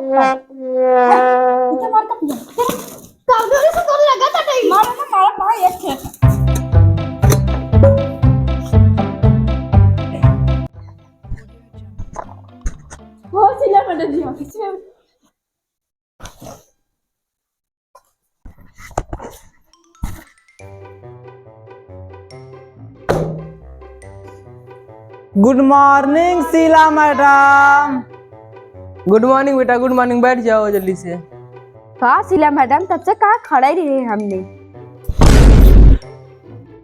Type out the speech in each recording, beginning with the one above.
मार का कावड़े से तो लगा था नहीं मारा ना मारा भाई एक खेत हो सिला मैडम जी ऑफिस में good morning Sheela madam. Good morning बेटा, गुड मॉर्निंग। बैठ जाओ जल्दी से। कहा शीला मैडम तब से कहा खड़ा ही रहे हमने।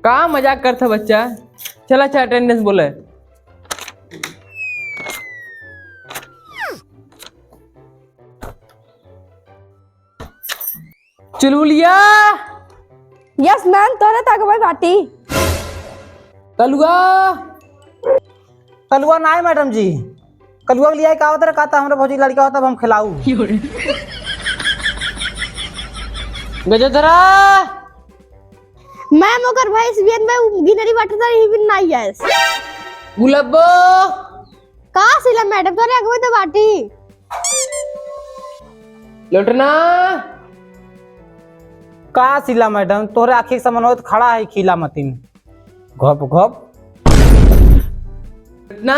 कहाँ मजाक करता बच्चा। चल अच्छा अटेंडेंस बोले। चुलबुलिया। यस मैम तोरे तक भाई बाटी कलुआ। कलुआ ना है मैडम जी। कलुआ लिया का होता कहता हमारे भौजी लड़का होता हम खिलाऊ। गजोधरा। मैम अगर भाई सीबीएन में गिनरी बाटता ही भी नहीं है। गुलाबो। कहा शीला मैडम तोरे अगवे तो बाटी लौटना। का शीला मैडम तोहरे आखिर के समन होत खड़ा है खिला मतीन घप घप ना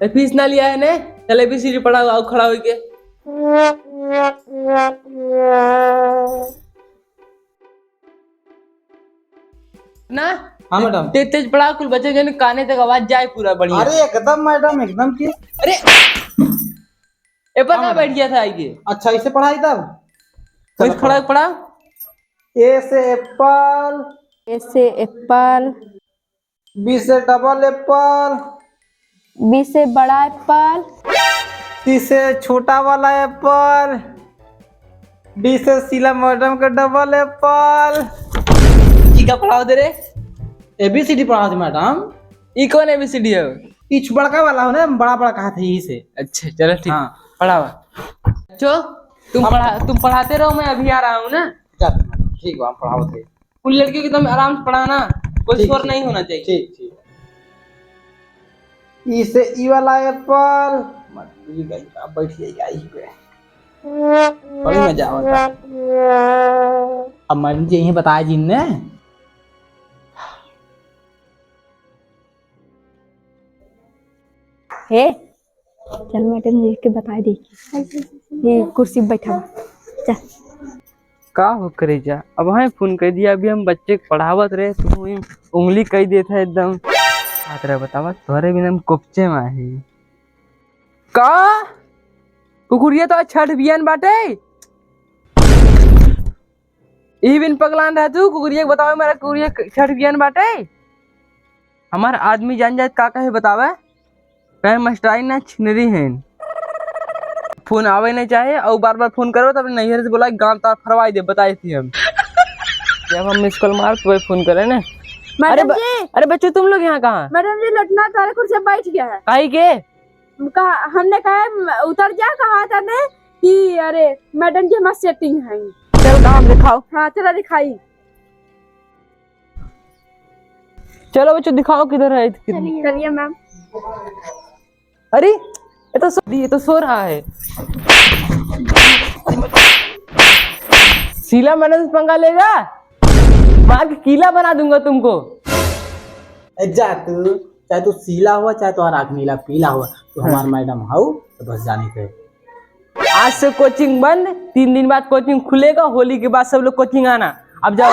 फीस ना लिया है ने। चल एबीसीडी पढ़ाओ आओ खड़ा होके। ना हाँ मैडम। तेज तेज पढ़ा कुल बच्चे के काने तक आवाज जाए पूरा बढ़िया। अरे एकदम मैडम एकदम की। अरे एपर कहाँ बैठ गया था आगे। अच्छा इसे पढ़ाई तब कोई खड़ा पढ़ा। ए से एप्पल, ए से एप्पल, बी से डबल एप्पल, बी से बड़ा एप्पल, सी से छोटा वाला एप्पल, डी से शीला मैडम का डबल एप्पल। की का पढ़ाओ दे रे। एबीसीडी पढ़ा दे मैडम। ई कौन एबीसीडी है। पीछ बड़का वाला हो ना बड़ा बड़ा कहा था यही से। अच्छा चलो ठीक। हाँ पढ़ाओ। बच्चों तुम पढ़ाते रहो, मैं अभी आ रहा हूँ ना। ठीक है हम पढ़ाओ थे। उन लड़कियों की तुम आराम से पढ़ाना, कोई शोर नहीं होना चाहिए। ठीक ठीक। ई से ई वाला एप्पल बैठ जाएगा यहीं पे। बड़ी मजा आता। अब मैडम जी यही बताया जिनने। हे चल मैडम जी के बता दी ये कुर्सी पे बैठा चल। का हो करे जा। अब हाँ फोन कर दिया। अभी हम बच्चे को पढ़ावत रहे तो उंगली कही देता है एकदम। आतरा बतावा तोरे बिना हम कोपचे में आहे। का कुकुरिया तो छठ बियान बाटे। यही बिन पगलान रह तू। कुकुरिया बतावे मेरा कुकुरिया छठ बियान बाटे। हमार आदमी जान जाए का कहे बतावे। कहे मस्टराई ना छिनरी है। फोन आवे नहीं चाहे और बार बार फोन करो तब नैहर से बोला गांव तार फरवाई दे बताई थी हम। जब हम मिस कॉल मार तो फोन करे ना। अरे बच्चों तुम लोग यहाँ कहाँ। मैडम जी लटना तारे कुर्सी पे बैठ गया है। काहे के कहा हमने कहा उतर जा कहा था ने कि अरे मैडम जी हमारी सेटिंग है। चल काम दिखाओ। हाँ चला दिखाई। चलो बच्चों दिखाओ किधर है। चलिए मैम। अरे ये तो सो रहा है। शीला मैडम से पंगा लेगा। मार के कीला बना दूंगा तुमको। जा तू चाहे तू शीला हुआ चाहे तुम्हारा आँख नीला पीला हुआ तो हमारा मैडम हो तो बस जाने के। आज से कोचिंग बंद। 3 दिन बाद कोचिंग खुलेगा। होली के बाद सब लोग कोचिंग आना। अब जाओ।